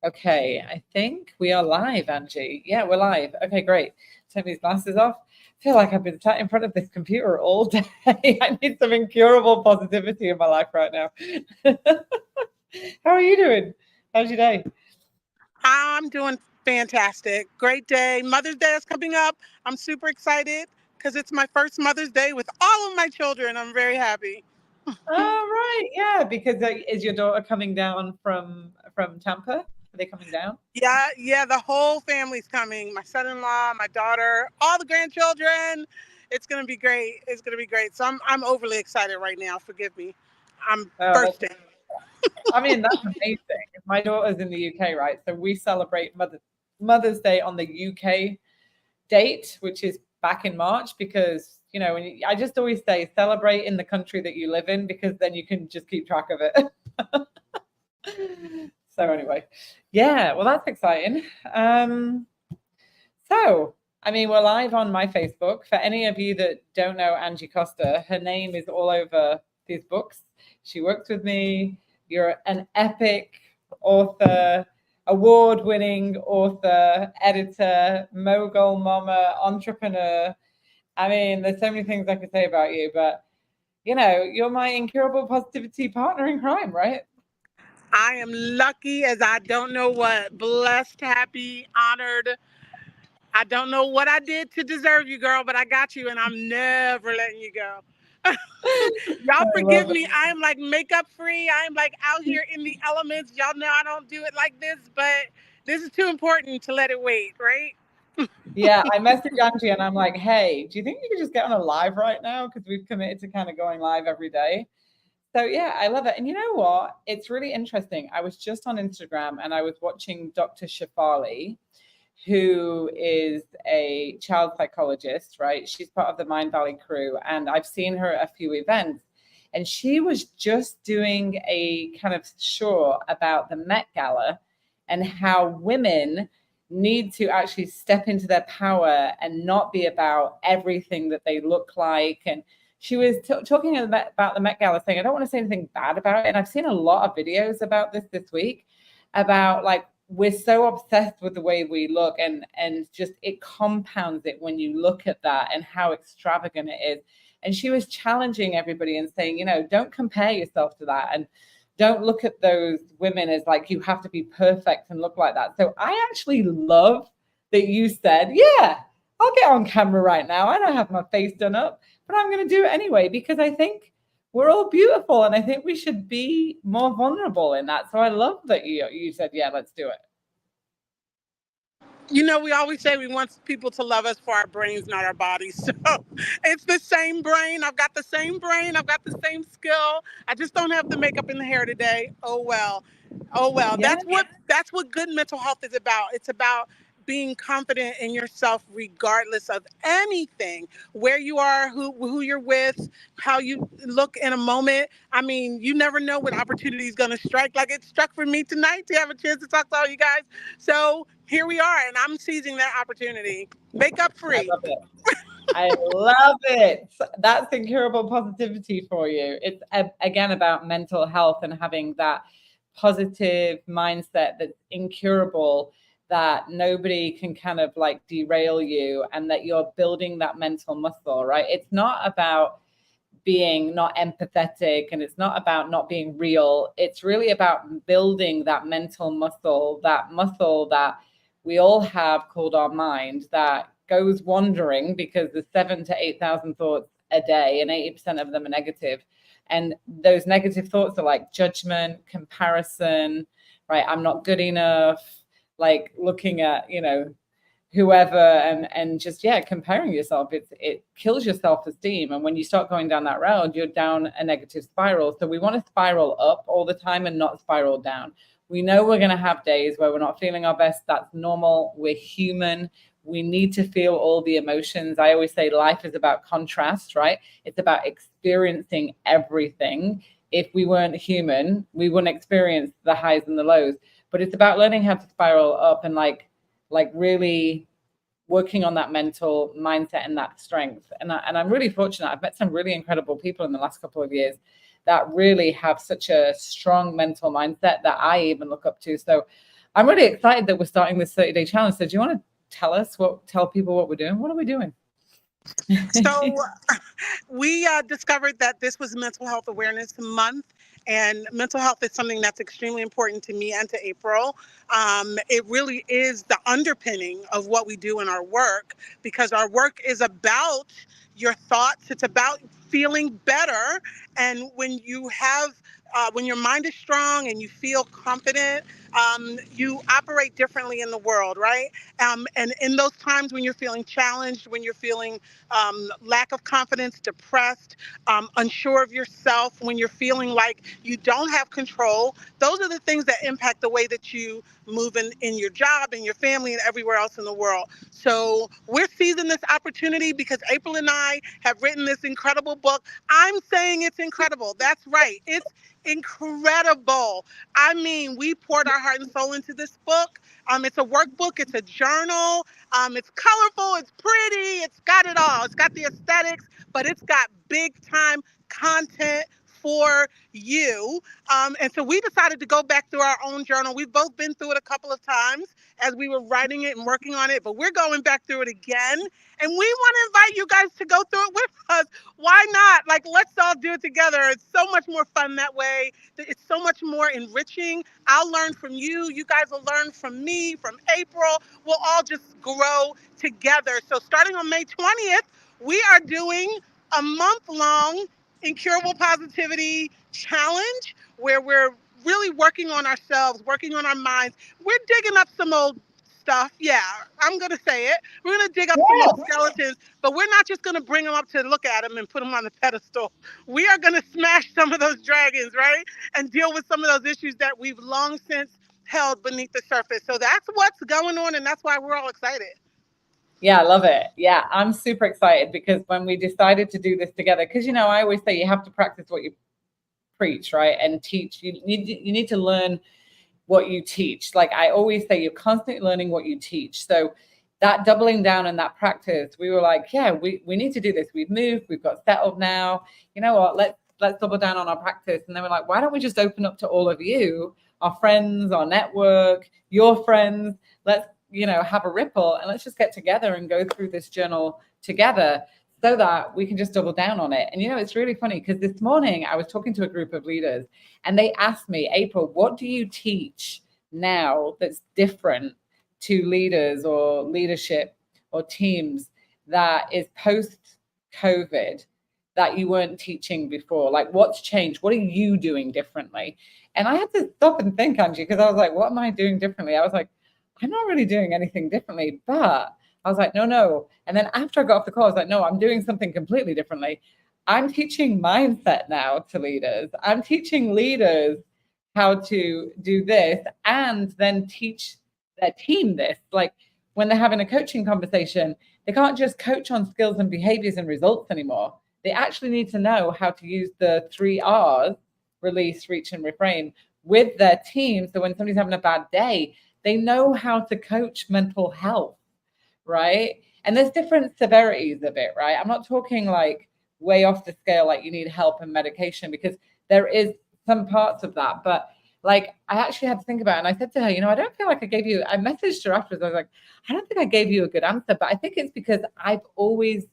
Okay, I think we are live, Angie. Yeah, we're live. Okay, great. Take these glasses off. I feel like I've been sat in front of this computer all day. I need some incurable positivity in my life right now. How are you doing? How's your day? I'm doing fantastic. Great day. Mother's Day is coming up. I'm super excited because it's my first Mother's Day with all of my children. I'm very happy. Oh, right. Yeah, because is your daughter coming down from Tampa? Are they coming down? Yeah, the whole family's coming. My son-in-law, my daughter, all the grandchildren. It's gonna be great. It's gonna be great. So I'm overly excited right now. Forgive me. I'm Oh, bursting. I mean, that's amazing. My daughter's in the UK, right? So we celebrate Mother's Day on the UK date, which is back in March, because I just always say celebrate in the country that you live in, because then you can just keep track of it. So anyway, yeah, well, that's exciting. So, I mean, we're live on my Facebook. For any of you that don't know Angie Costa, her name is all over these books. She works with me. You're an epic author, award-winning author, editor, mogul mama, entrepreneur. I mean, there's so many things I could say about you, but you're my incurable positivity partner in crime, right? I am lucky as I don't know what. Blessed, happy, honored. I don't know what I did to deserve you, girl, but I got you and I'm never letting you go. Y'all I forgive love me. I am like makeup free. I am like out here in the elements. Y'all know I don't do it like this, but this is too important to let it wait, right? Yeah, I messaged Angie and I'm like, hey, do you think you could just get on a live right now? Because we've committed to kind of going live every day. So yeah, I love it. And you know what? It's really interesting. I was just on Instagram and I was watching Dr. Shafali, who is a child psychologist, right? She's part of the Mind Valley crew. And I've seen her at a few events. And she was just doing a kind of show about the Met Gala and how women need to actually step into their power and not be about everything that they look like. And she was talking about the Met Gala, saying, I don't want to say anything bad about it. And I've seen a lot of videos about this week, about like, we're so obsessed with the way we look, and just it compounds it when you look at that and how extravagant it is. And she was challenging everybody and saying, don't compare yourself to that, and don't look at those women as like you have to be perfect and look like that. So I actually love that you said, yeah, I'll get on camera right now. I don't have my face done up, but I'm going to do it anyway, because I think we're all beautiful, and I think we should be more vulnerable in that. So I love that you said, yeah, let's do it. You know, we always say we want people to love us for our brains, not our bodies. So it's the same brain. I've got the same brain. I've got the same skill. I just don't have the makeup and the hair today. Oh well. Oh well. Yeah. That's what good mental health is about. It's about being confident in yourself regardless of anything, where you are, who you're with, how you look in a moment. I mean, you never know when opportunity is going to strike, like it struck for me tonight to have a chance to talk to all you guys. So here we are, and I'm seizing that opportunity. Makeup I free. love it. I love it. That's incurable positivity for you. It's again about mental health and having that positive mindset that's incurable, that nobody can kind of like derail you, and that you're building that mental muscle, right? It's not about being not empathetic, and it's not about not being real. It's really about building that mental muscle, that we all have called our mind, that goes wandering because there's 7 to 8,000 thoughts a day, and 80% of them are negative. And those negative thoughts are like judgment, comparison, right? I'm not good enough, like looking at, whoever, and just, yeah, comparing yourself. It kills your self-esteem. And when you start going down that road, you're down a negative spiral. So we want to spiral up all the time and not spiral down. We know we're going to have days where we're not feeling our best. That's normal. We're human. We need to feel all the emotions. I always say life is about contrast, right? It's about experiencing everything. If we weren't human, we wouldn't experience the highs and the lows. But it's about learning how to spiral up and like really working on that mental mindset and that strength. And I'm really fortunate. I've met some really incredible people in the last couple of years that really have such a strong mental mindset that I even look up to. So I'm really excited that we're starting this 30-day challenge. So do you want to tell people what we're doing? What are we doing? So we discovered that this was Mental Health Awareness Month, and mental health is something that's extremely important to me and to April. It really is the underpinning of what we do in our work, because our work is about your thoughts. It's about feeling better. And when your mind is strong and you feel confident, you operate differently in the world, right? And in those times when you're feeling challenged, when you're feeling lack of confidence, depressed, unsure of yourself, when you're feeling like you don't have control, those are the things that impact the way that you move in your job, in your family, and everywhere else in the world. So we're seizing this opportunity because April and I have written this incredible book. I'm saying it's incredible. That's right. It's incredible. I mean, we poured our heart and soul into this book. It's a workbook. It's a journal. It's colorful. It's pretty. It's got it all. It's got the aesthetics, but it's got big time content for you. And so we decided to go back through our own journal. We've both been through it a couple of times as we were writing it and working on it, but we're going back through it again. And we want to invite you guys to go through it with us. Why not? Like, let's all do it together. It's so much more fun that way. It's so much more enriching. I'll learn from you. You guys will learn from me, from April. We'll all just grow together. So starting on May 20th, we are doing a month-long Incurable Positivity Challenge where we're really working on ourselves, working on our minds. We're digging up some old stuff. Yeah, I'm going to say it. We're going to dig up some old skeletons, but we're not just going to bring them up to look at them and put them on the pedestal. We are going to smash some of those dragons, right? And deal with some of those issues that we've long since held beneath the surface. So that's what's going on, and that's why we're all excited. Yeah, I love it. Yeah, I'm super excited because when we decided to do this together, because, I always say you have to practice what you preach, right? And teach. You need to learn what you teach. Like I always say, you're constantly learning what you teach. So that doubling down and that practice, we were like, yeah, we need to do this. We've moved, we've got settled now. You know what? Let's double down on our practice. And then we're like, why don't we just open up to all of you, our friends, our network, your friends? Let's have a ripple and let's just get together and go through this journal together so that we can just double down on it. And it's really funny because this morning I was talking to a group of leaders and they asked me, April, what do you teach now that's different to leaders or leadership or teams that is post-COVID that you weren't teaching before? Like, what's changed? What are you doing differently? And I had to stop and think, Angie, because I was like, what am I doing differently? I was like, I'm not really doing anything differently, but I was like, no. And then after I got off the call, I was like, no, I'm doing something completely differently. I'm teaching mindset now to leaders. I'm teaching leaders how to do this and then teach their team this. Like when they're having a coaching conversation, they can't just coach on skills and behaviors and results anymore. They actually need to know how to use the 3 R's, release, reach, and refrain, with their team. So when somebody's having a bad day, they know how to coach mental health, right? And there's different severities of it, right? I'm not talking like way off the scale, like you need help and medication, because there is some parts of that. But like, I actually had to think about it. And I said to her, I don't feel like I messaged her afterwards. I was like, I don't think I gave you a good answer, but I think it's because I've always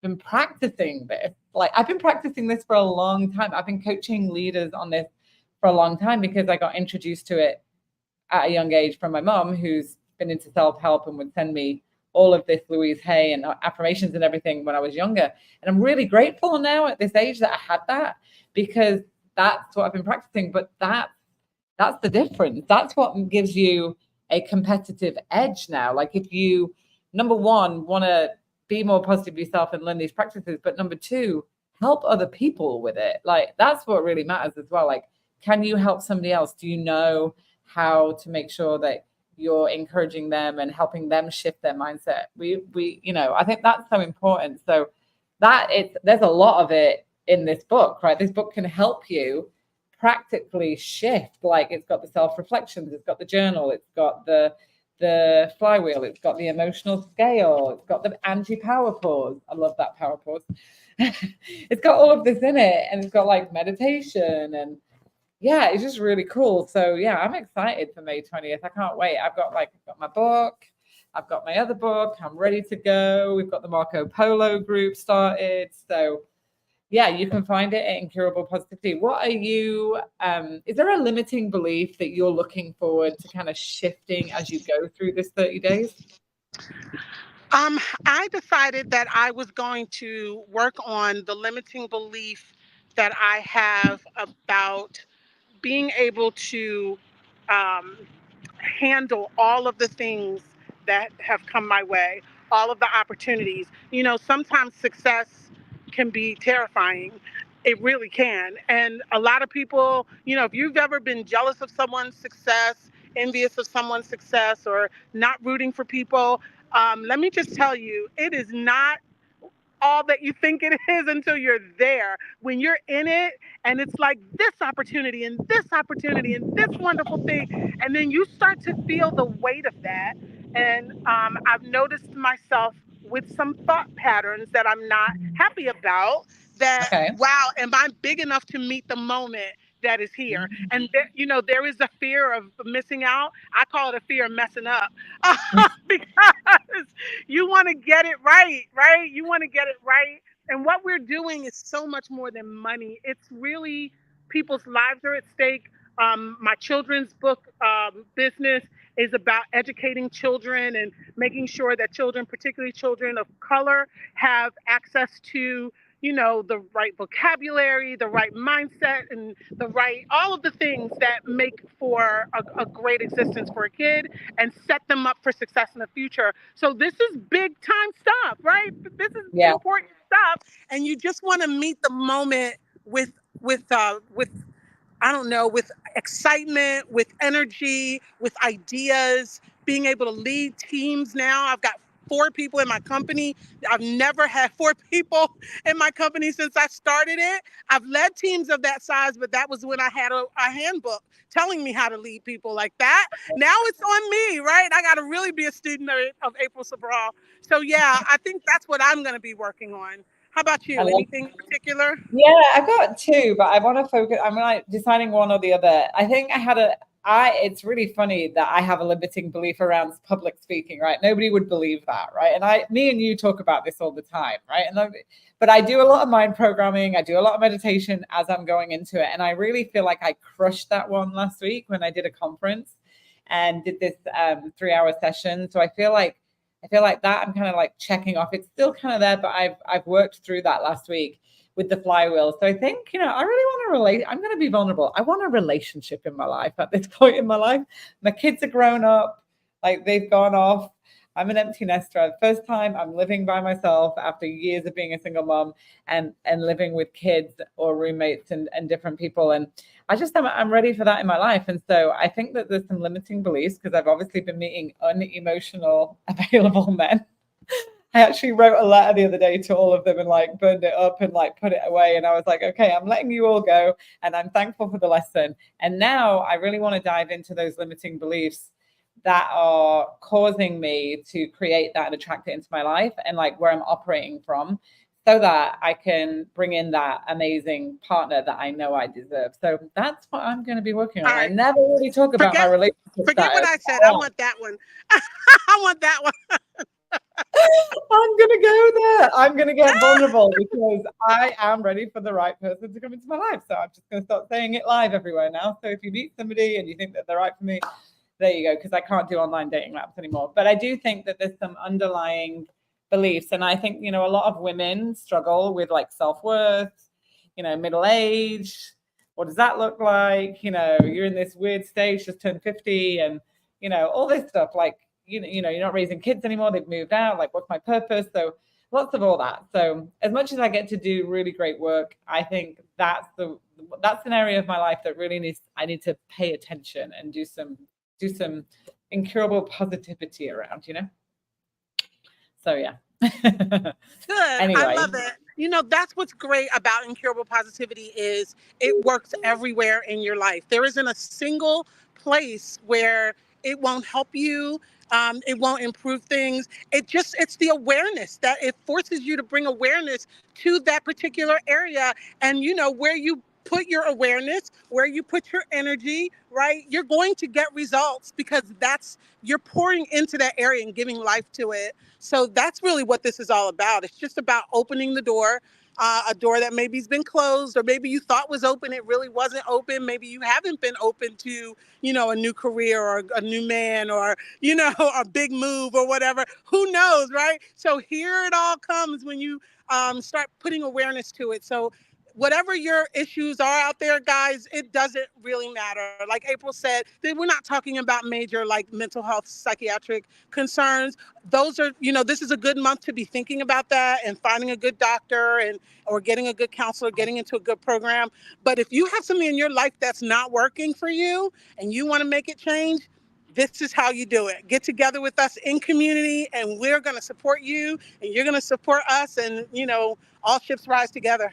been practicing this. Like I've been practicing this for a long time. I've been coaching leaders on this for a long time because I got introduced to it at a young age from my mom, who's been into self-help and would send me all of this Louise Hay and affirmations and everything when I was younger. And I'm really grateful now at this age that I had that, because that's what I've been practicing. But that's the difference. That's what gives you a competitive edge now. Like if you, number one, want to be more positive yourself and learn these practices, but number two, help other people with it. Like that's what really matters as well. Like, can you help somebody else? Do you know how to make sure that you're encouraging them and helping them shift their mindset? We I think that's so important. So there's a lot of it in this book, right? This book can help you practically shift. Like it's got the self-reflections, it's got the journal, it's got the flywheel, it's got the emotional scale, it's got the anti-power pause. I love that power pause. It's got all of this in it, and it's got like meditation and yeah, it's just really cool. So yeah, I'm excited for May 20th. I can't wait. I've got my book, I've got my other book, I'm ready to go. We've got the Marco Polo group started. So yeah, you can find it at Incurable Positivity. What are you, is there a limiting belief that you're looking forward to kind of shifting as you go through this 30 days? I decided that I was going to work on the limiting belief that I have about being able to um, handle all of the things that have come my way, all of the opportunities. You know, sometimes success can be terrifying. It really can. And a lot of people, you know, if you've ever been jealous of someone's success, envious of someone's success, or not rooting for people, let me just tell you, it is not all that you think it is until you're there. When you're in it and it's like this opportunity and this opportunity and this wonderful thing, and then you start to feel the weight of that. And I've noticed myself with some thought patterns that I'm not happy about. That, Okay. wow, am I big enough to meet the moment that is here? And there, you know, there is a fear of missing out. I call it a fear of messing up. Because you want to get it right, right? You want to get it right. And what we're doing is so much more than money. It's really people's lives are at stake. My children's book business is about educating children and making sure that children, particularly children of color, have access to, you know, the right vocabulary, the right mindset, and the right, all of the things that make for a great existence for a kid and set them up for success in the future. So this is big time stuff, right? This is Yeah. important stuff, and you just want to meet the moment with with I don't know, with excitement, with energy, with ideas, being able to lead teams now. I've got 4 people in my company. I've never had 4 people in my company since I started it. I've led teams of that size, but that was when I had a handbook telling me how to lead people like that. Now it's on me, right? I got to really be a student of April Sabral. So yeah, I think that's what I'm going to be working on. How about I you? love. Anything in particular? Yeah, I've got two, but I want to focus. I'm like deciding one or the other. I think it's really funny that I have a limiting belief around public speaking, right? Nobody would believe that, right? And me and you talk about this all the time, right? But I do a lot of mind programming. I do a lot of meditation as I'm going into it. And I really feel like I crushed that one last week when I did a conference and did this 3-hour session. So I feel like that I'm kind of like checking off. It's still kind of there, but I've worked through that last week with the flywheel. So I think, I really want to relate. I'm going to be vulnerable. I want a relationship in my life at this point in my life. My kids are grown up, like they've gone off. I'm an empty nester. First time I'm living by myself after years of being a single mom and living with kids or roommates and different people. And I'm ready for that in my life. And so I think that there's some limiting beliefs because I've obviously been meeting unemotional, available men. I actually wrote a letter the other day to all of them and like burned it up and like put it away. And I was like, okay, I'm letting you all go. And I'm thankful for the lesson. And now I really want to dive into those limiting beliefs that are causing me to create that and attract it into my life and like where I'm operating from so that I can bring in that amazing partner that I know I deserve. So that's what I'm going to be working on. All I right. never really talk about my Forget relationship Forget what status. I said. I want that one. I want that one. I'm gonna go there. I'm gonna get vulnerable because I am ready for the right person to come into my life. So I'm just gonna start saying it live everywhere now. So if you meet somebody and you think that they're right for me, there you go. Because I can't do online dating apps anymore. But I do think that there's some underlying beliefs, and I think a lot of women struggle with like self-worth. Middle age. What does that look like? You're in this weird stage, just turned 50, and all this stuff like you're not raising kids anymore, they've moved out, like what's my purpose? So lots of all that. So as much as I get to do really great work, I think that's an area of my life that really I need to pay attention and do some incurable positivity around. So yeah. Good. I Anyway. love it. That's what's great about incurable positivity is it works everywhere in your life. There isn't a single place where it won't help you. It won't improve things. It's the awareness that it forces you to bring awareness to that particular area and where you put your awareness, where you put your energy, right, you're going to get results, because you're pouring into that area and giving life to it. So that's really what this is all about. It's just about opening the door, a door that maybe has been closed, or maybe you thought was open, it really wasn't open. Maybe you haven't been open to, a new career or a new man, or, a big move or whatever. Who knows, right? So here it all comes when you start putting awareness to it. So whatever your issues are out there, guys, it doesn't really matter. Like April said, we're not talking about major like mental health, psychiatric concerns. Those are, this is a good month to be thinking about that and finding a good doctor or getting a good counselor, getting into a good program. But if you have something in your life that's not working for you and you want to make it change, this is how you do it. Get together with us in community, and we're going to support you, and you're going to support us, and, all ships rise together.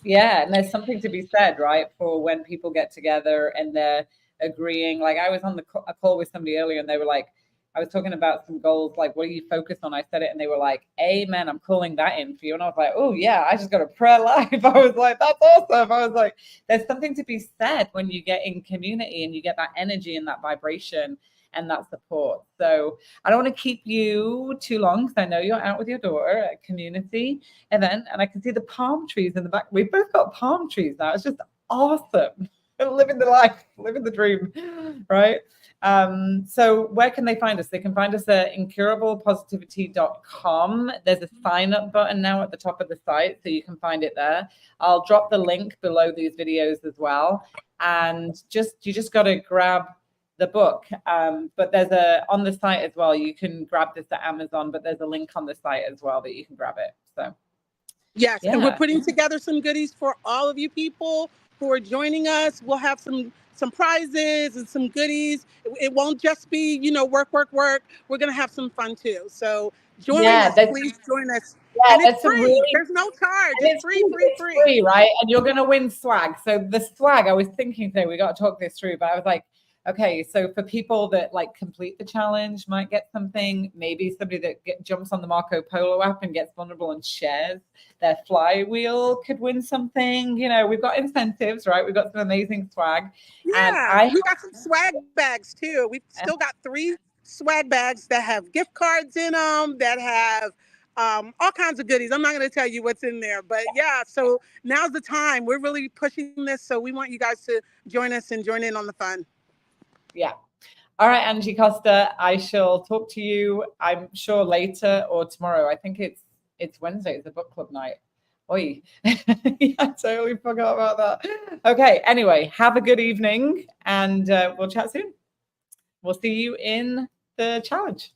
Yeah, and there's something to be said, right, for when people get together and they're agreeing. Like I was on a call with somebody earlier, and they were like, I was talking about some goals, like, what are you focused on? I said it, and they were like, amen, I'm calling that in for you. And I was like, oh yeah, I just got a prayer life. I was like, that's awesome. I was like, there's something to be said when you get in community and you get that energy and that vibration and that support. So I don't want to keep you too long, because I know you're out with your daughter at a community event, and I can see the palm trees in the back. We've both got palm trees now. It's just awesome. Living the life, living the dream, right? So where can they find us? They can find us at incurablepositivity.com. There's a sign up button now at the top of the site, so you can find it there. I'll drop the link below these videos as well. And you just got to grab the book, but there's on the site as well. You can grab this at Amazon, but there's a link on the site as well that you can grab it. So yes, yeah. And we're putting together some goodies for all of you people who are joining us. We'll have some prizes and some goodies. It won't just be, work. We're going to have some fun too. So join us, please join us. Yeah, and it's free. There's no charge. It's free. Free, right? And you're going to win swag. So the swag, I was thinking today, we got to talk this through, but I was like, okay, so for people that like complete the challenge might get something, maybe somebody that jumps on the Marco Polo app and gets vulnerable and shares their flywheel could win something. We've got incentives, right? We've got some amazing swag. Yeah, and we got some swag bags too. We've still got 3 swag bags that have gift cards in them, that have all kinds of goodies. I'm not going to tell you what's in there, but yeah, so now's the time. We're really pushing this, so we want you guys to join us and join in on the fun. Yeah. All right, Angie Costa, I shall talk to you, I'm sure, later or tomorrow. I think it's Wednesday. It's a book club night. Oi. Yeah, I totally forgot about that. Okay, anyway, have a good evening, and we'll chat soon. We'll see you in the challenge.